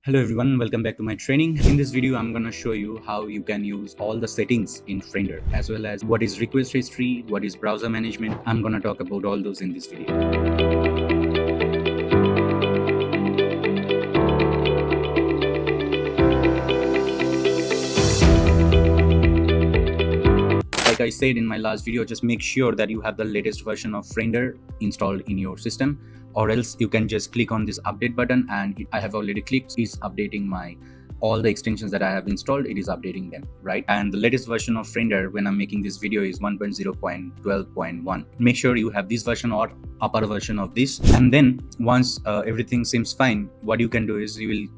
Hello everyone, welcome back to my training. In this video, I'm gonna show you how you can use all the settings in Friendr, as well as what is request history, what is browser management. I'm gonna talk about all those in this video. Like I said in my last video, just make sure that you have the latest version of Friendr installed in your system, or else you can just click on this update button, and I have already clicked. It's updating my all the extensions that I have installed. It is updating them, right? And the latest version of Friendr when I'm making this video is 1.0.12.1. Make sure you have this version or upper version of this, and then once everything seems fine, what you can do is you will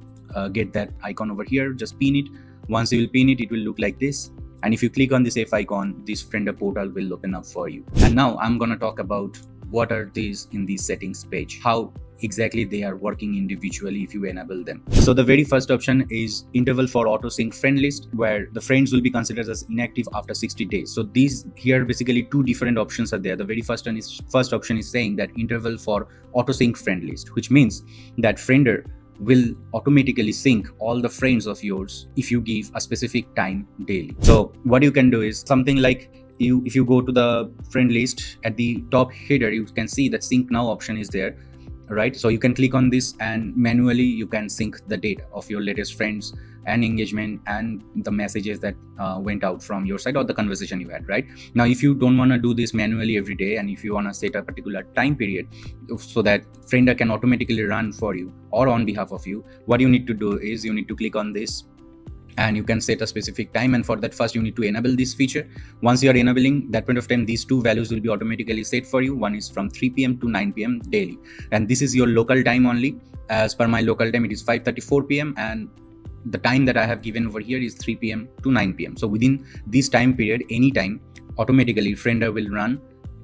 get that icon over here. Just pin it. Once you will pin it, it will look like this. And if you click on this F icon, this Friendr portal will open up for you. And now I'm going to talk about what are these in the settings page, how exactly they are working individually if you enable them. So the very first option is interval for auto sync friend list, where the friends will be considered as inactive after 60 days. So these here basically two different options are there. The very first option is saying that interval for auto sync friend list, which means that Friendr will automatically sync all the friends of yours if you give a specific time daily. So what you can do is something like if you go to the friend list, at the top header you can see that sync now option is there, right? So you can click on this and manually you can sync the data of your latest friends and engagement and the messages that went out from your side or the conversation you had, right? Now if you don't want to do this manually every day, and if you want to set a particular time period so that Friendr can automatically run for you or on behalf of you, what you need to do is you need to click on this and you can set a specific time, and for that first you need to enable this feature. Once you are enabling, that point of time these two values will be automatically set for you. One is from 3 p.m. to 9 p.m. daily, and this is your local time only. As per my local time, it is 5:34 p.m. and the time that I have given over here is 3 p.m. to 9 p.m. So within this time period, anytime automatically Friendr will run,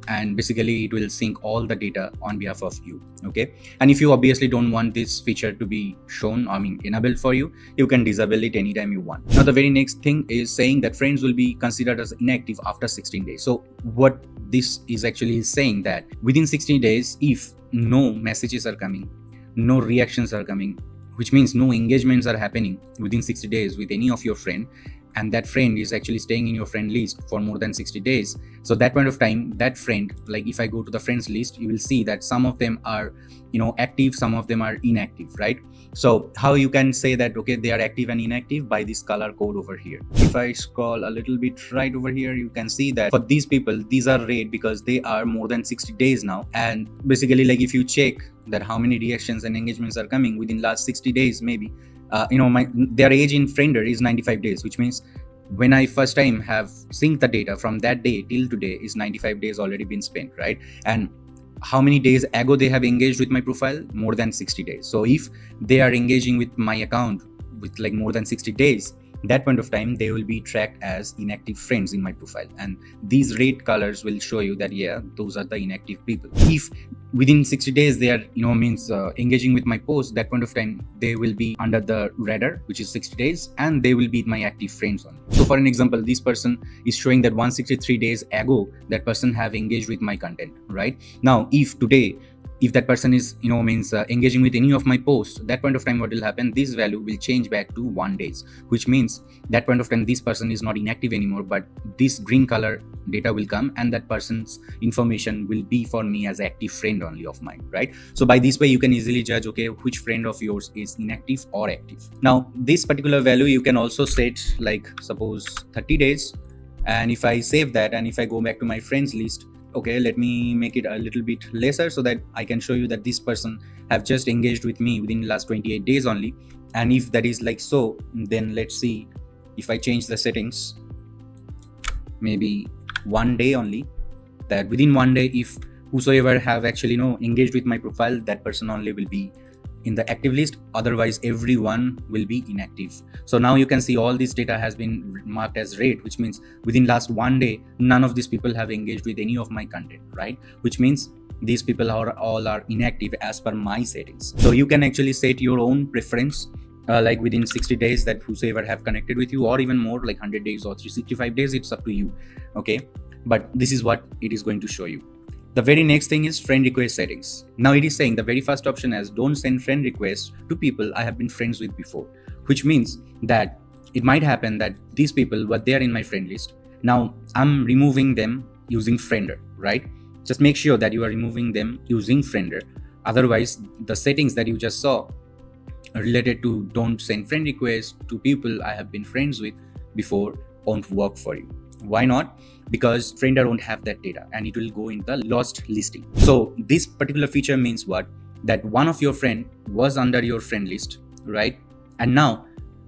and basically it will sync all the data on behalf of you. Okay, and if you obviously don't want this feature to be shown, enabled for you, you can disable it anytime you want. Now the very next thing is saying that friends will be considered as inactive after 16 days. So what this is actually saying that within 16 days, if no messages are coming, no reactions are coming, which means no engagements are happening within 60 days with any of your friend, and that friend is actually staying in your friend list for more than 60 days. So that point of time, that friend, like if I go to the friends list, you will see that some of them are, active, some of them are inactive, right? So how you can say that, okay, they are active and inactive? By this color code over here. If I scroll a little bit right over here, you can see that for these people, these are red because they are more than 60 days now. And basically, like if you check that how many reactions and engagements are coming within last 60 days, maybe their age in Friendr is 95 days, which means when I first time have synced the data from that day till today is 95 days already been spent, right? And how many days ago they have engaged with my profile? More than 60 days. So if they are engaging with my account with like more than 60 days, that point of time they will be tracked as inactive friends in my profile, and these red colors will show you that yeah, those are the inactive people. If within 60 days they are engaging with my post, that point of time they will be under the radar, which is 60 days, and they will be my active friends only. So for an example, this person is showing that 163 days ago that person have engaged with my content, right? Now if today if that person is engaging with any of my posts, that point of time what will happen, this value will change back to 1 days, which means that point of time this person is not inactive anymore, but this green color data will come and that person's information will be for me as active friend only of mine, right? So by this way you can easily judge, okay, which friend of yours is inactive or active. Now this particular value you can also set like suppose 30 days, and if I save that and if I go back to my friends list, okay, let me make it a little bit lesser so that I can show you that this person have just engaged with me within the last 28 days only. And if that is like so, then let's see if I change the settings, maybe 1 day only, that within 1 day if whosoever have actually engaged with my profile, that person only will be in the active list, otherwise everyone will be inactive. So now you can see all this data has been marked as red, which means within last 1 day none of these people have engaged with any of my content, right? Which means these people all are inactive as per my settings. So you can actually set your own preference, like within 60 days that whosoever have connected with you, or even more like 100 days or 365 days, it's up to you. Okay, but this is what it is going to show you. The very next thing is friend request settings. Now it is saying the very first option as don't send friend requests to people I have been friends with before, which means that it might happen that these people were there in my friend list. Now I'm removing them using Friender, right? Just make sure that you are removing them using Friender. Otherwise, the settings that you just saw related to don't send friend requests to people I have been friends with before won't work for you. Why not? Because Friender won't have that data and it will go in the lost listing. So this particular feature means what? That one of your friend was under your friend list, right? And now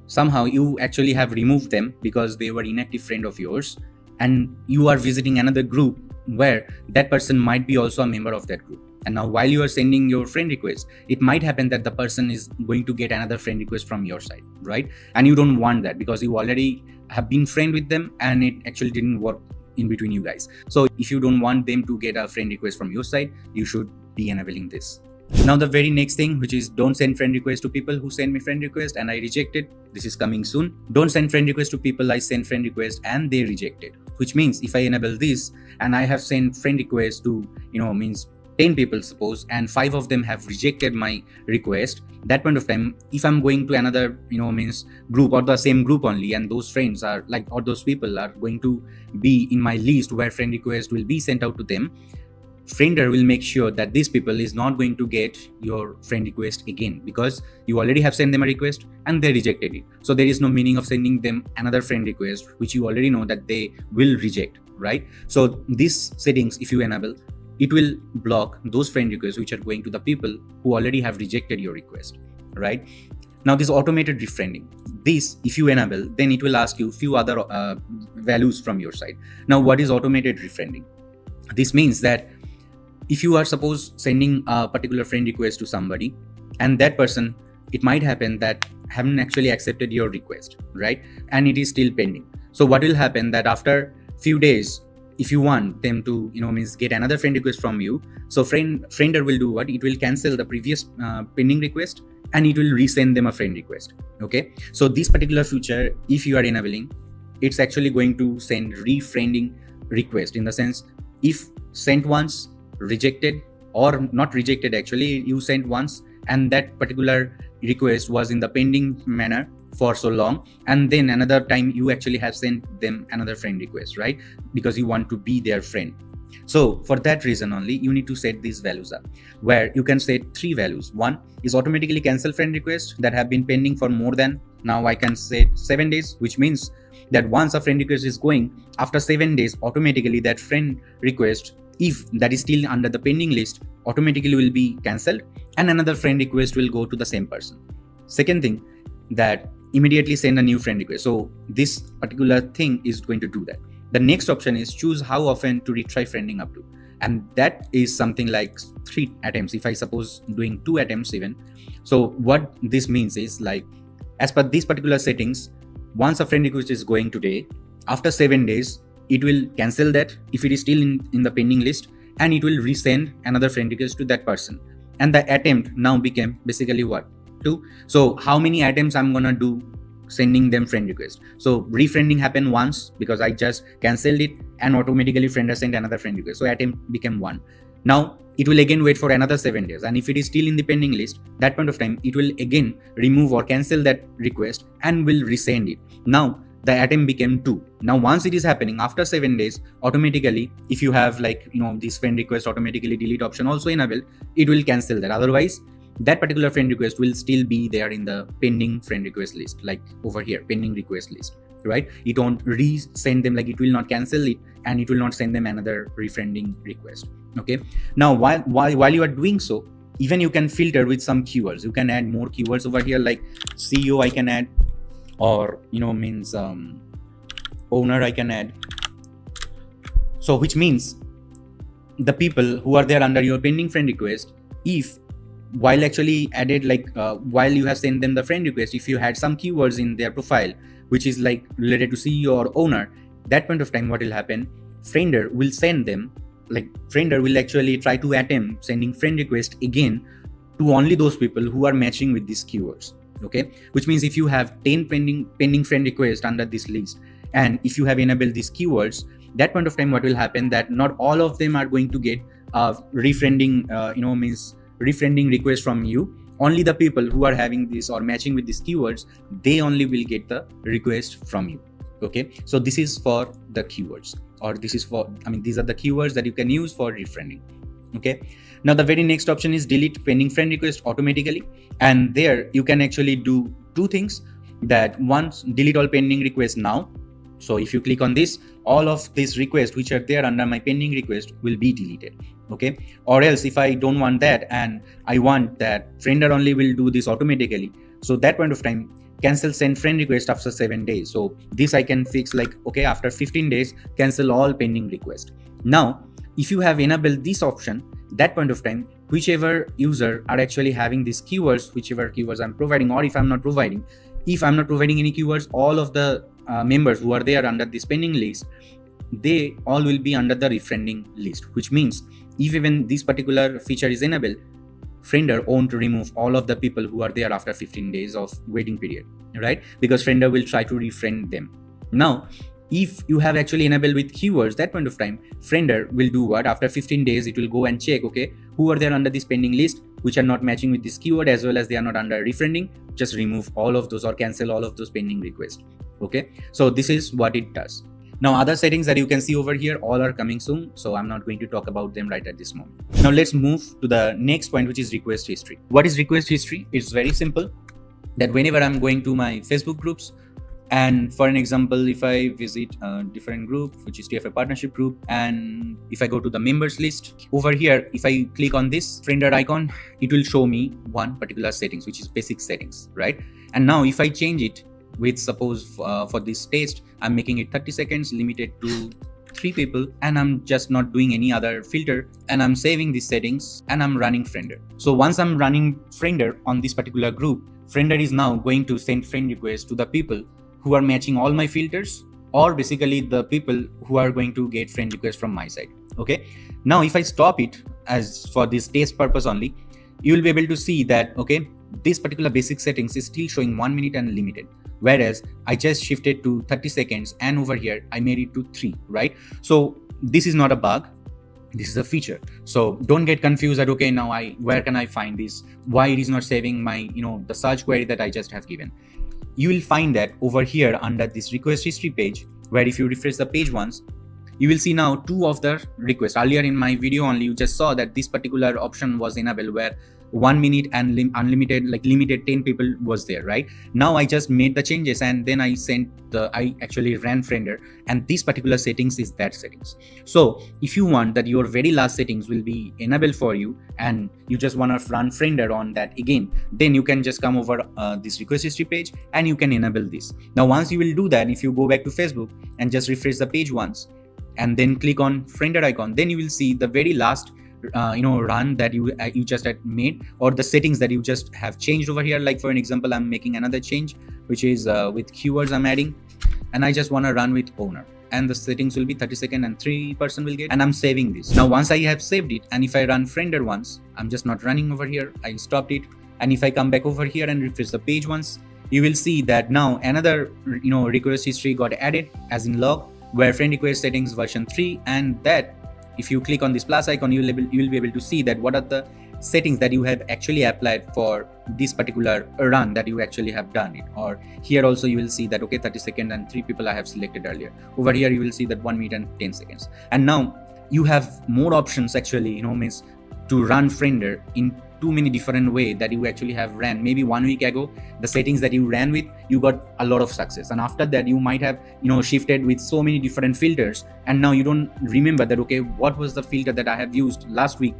somehow you actually have removed them because they were inactive friend of yours, and you are visiting another group where that person might be also a member of that group. And now while you are sending your friend request, it might happen that the person is going to get another friend request from your side, right? And you don't want that because you already have been friend with them and it actually didn't work in between you guys. So if you don't want them to get a friend request from your side, you should be enabling this. Now the very next thing, which is don't send friend request to people who send me friend request and I reject it. This is coming soon. Don't send friend request to people I send friend request and they reject it. Which means if I enable this and I have sent friend request to, means 10 people suppose, and 5 of them have rejected my request, that point of time, if I'm going to another, means group or the same group only, and those friends are like, or those people are going to be in my list where friend request will be sent out to them, Friender will make sure that these people is not going to get your friend request again because you already have sent them a request and they rejected it. So there is no meaning of sending them another friend request, which you already know that they will reject, right? So these settings, if you enable, it will block those friend requests which are going to the people who already have rejected your request, right? Now this automated refriending, this if you enable, then it will ask you few other values from your side. Now what is automated refriending? This means that if you are suppose sending a particular friend request to somebody and that person, it might happen that haven't actually accepted your request, right? And it is still pending. So what will happen that after few days, if you want them to, means get another friend request from you, so Friender will do what? It will cancel the previous pending request and it will resend them a friend request. Okay. So this particular feature, if you are enabling, it's actually going to send refriending request in the sense if sent once, rejected or not rejected, actually you sent once and that particular request was in the pending manner for so long, and then another time you actually have sent them another friend request, right? Because you want to be their friend. So for that reason only, you need to set these values up where you can set 3 values. One is automatically cancel friend requests that have been pending for more than, now I can set 7 days, which means that once a friend request is going, after 7 days, automatically that friend request, if that is still under the pending list, automatically will be cancelled and another friend request will go to the same person. Second thing, that immediately send a new friend request. So this particular thing is going to do that. The next option is choose how often to retry friending up to. And that is something like 3 attempts. If I suppose doing 2 attempts even. So what this means is like, as per these particular settings, once a friend request is going today, after 7 days, it will cancel that if it is still in the pending list and it will resend another friend request to that person. And the attempt now became basically what? 2. So how many attempts I'm gonna do sending them friend request? So refriending happened once because I just cancelled it and automatically Friender sent another friend request. So attempt became 1. Now it will again wait for another 7 days. And if it is still in the pending list, that point of time, it will again remove or cancel that request and will resend it. Now the attempt became 2. Now once it is happening after 7 days, automatically, if you have like, this friend request automatically delete option also enabled, it will cancel that. Otherwise, that particular friend request will still be there in the pending friend request list, like over here, pending request list, right? It won't resend them, like it will not cancel it and it will not send them another refriending request. Okay. Now, while you are doing so, even you can filter with some keywords. You can add more keywords over here, like CEO I can add, or means owner I can add. So which means the people who are there under your pending friend request, if while actually added, like while you have sent them the friend request, if you had some keywords in their profile which is like related to CEO or owner, that point of time what will happen, Friender will send them, like Friender will actually try to attempt sending friend request again to only those people who are matching with these keywords. Okay, which means if you have 10 pending friend requests under this list and if you have enabled these keywords, that point of time what will happen, that not all of them are going to get refriending means refriending request from you. Only the people who are having this or matching with these keywords, they only will get the request from you. Okay, so this is for the keywords, or this is for, these are the keywords that you can use for refriending. Okay, now the very next option is delete pending friend request automatically, and there you can actually do two things. That once, delete all pending requests now. So if you click on this, all of these requests which are there under my pending request will be deleted. Okay, or else if I don't want that and I want that friender only will do this automatically, so that point of time, cancel send friend request after 7 days. So this I can fix, like, okay, after 15 days cancel all pending requests. Now if you have enabled this option, that point of time, whichever user are actually having these keywords, whichever keywords I'm providing, or if I'm not providing any keywords, all of the members who are there under this pending list, they all will be under the refriending list, which means if even this particular feature is enabled, friender won't remove all of the people who are there after 15 days of waiting period, right? Because friender will try to refriend them. Now if you have actually enabled with keywords, that point of time, friender will do what? After 15 days, it will go and check, okay, who are there under this pending list, which are not matching with this keyword, as well as they are not under refriending. Just remove all of those or cancel all of those pending requests. Okay, so this is what it does. Now other settings that you can see over here, all are coming soon, so I'm not going to talk about them right at this moment. Now let's move to the next point, which is request history. What is request history? It's very simple, that whenever I'm going to my Facebook groups, and for an example, if I visit a different group, which is TFA partnership group, and if I go to the members list over here, if I click on this friender icon, it will show me one particular settings, which is basic settings, right? And now if I change it with, suppose for this test, I'm making it 30 seconds, limited to 3 people, and I'm just not doing any other filter, and I'm saving these settings, and I'm running friender. So once I'm running friender on this particular group, friender is now going to send friend requests to the people who are matching all my filters, or basically the people who are going to get friend requests from my side. Okay, now if I stop it as for this test purpose only, you will be able to see that, okay, this particular basic settings is still showing 1 minute and limited, whereas I just shifted to 30 seconds, and over here I made it to 3, right? So this is not a bug, this is a feature. So don't get confused that, okay, now where can I find this, why it is not saving my the search query that I just have given. You will find that over here under this request history page, where if you refresh the page once, you will see now 2 of the requests. Earlier in my video only, you just saw that this particular option was enabled, where 1 minute and unlimited, like limited 10 people was there, right? Now I just made the changes, and then I actually ran friender, and this particular settings is that settings. So if you want that your very last settings will be enabled for you, and you just want to run friender on that again, then you can just come over this request history page, and you can enable this. Now once you will do that, if you go back to Facebook and just refresh the page once, and then click on friender icon, then you will see the very last run that you just had made, or the settings that you just have changed over here. Like for an example, I'm making another change, which is with keywords I'm adding, and I just want to run with owner, and the settings will be 30 seconds and 3% will get, and I'm saving this. Now once I have saved it, and if I run friender once, I'm just not running over here, I stopped it, and if I come back over here and refresh the page once, you will see that now another request history got added as in log, where friend request settings version 3, and that if you click on this plus icon, you will be able to see that what are the settings that you have actually applied for this particular run that you actually have done it. Or here also you will see that, okay, 30 seconds and 3 people I have selected earlier. Over here you will see that 1 minute and 10 seconds. And now you have more options actually, means to run friender in too many different way that you actually have ran. Maybe 1 week ago, the settings that you ran with, you got a lot of success, and after that you might have shifted with so many different filters, and now you don't remember that, okay, what was the filter that I have used last week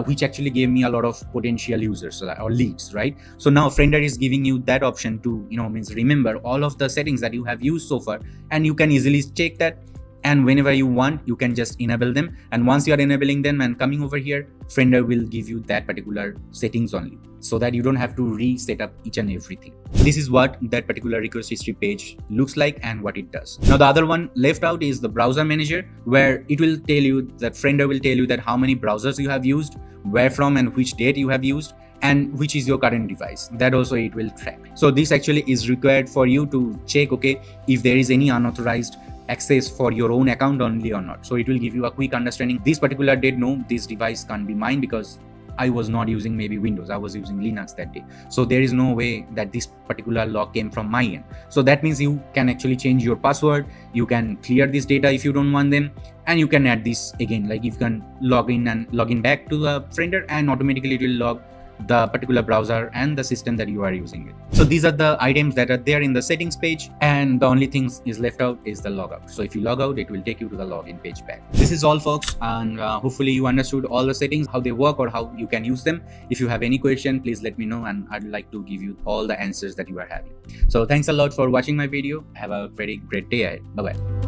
which actually gave me a lot of potential users or leads, right? So now friender is giving you that option to means remember all of the settings that you have used so far, and you can easily check that, and whenever you want you can just enable them. And once you are enabling them and coming over here, friender will give you that particular settings only, so that you don't have to reset up each and everything. This is what that particular request history page looks like and what it does. Now the other one left out is the browser manager, where it will tell you that friender will tell you that how many browsers you have used, where from and which date you have used, and which is your current device. That also it will track. So this actually is required for you to check, okay, if there is any unauthorized access for your own account only or not. So it will give you a quick understanding. This particular date, no, this device can't be mine because I was not using maybe Windows, I was using Linux that day. So there is no way that this particular log came from my end. So that means you can actually change your password, you can clear this data if you don't want them, and you can add this again. Like you can log in back to the Friender, and automatically it will log the particular browser and the system that you are using it. So these are the items that are there in the settings page, and the only thing is left out is the logout. So if you log out, it will take you to the login page back. This is all, folks, and hopefully you understood all the settings, how they work or how you can use them. If you have any question, please let me know, and I'd like to give you all the answers that you are having. So thanks a lot for watching my video. Have a very great day ahead. Bye bye.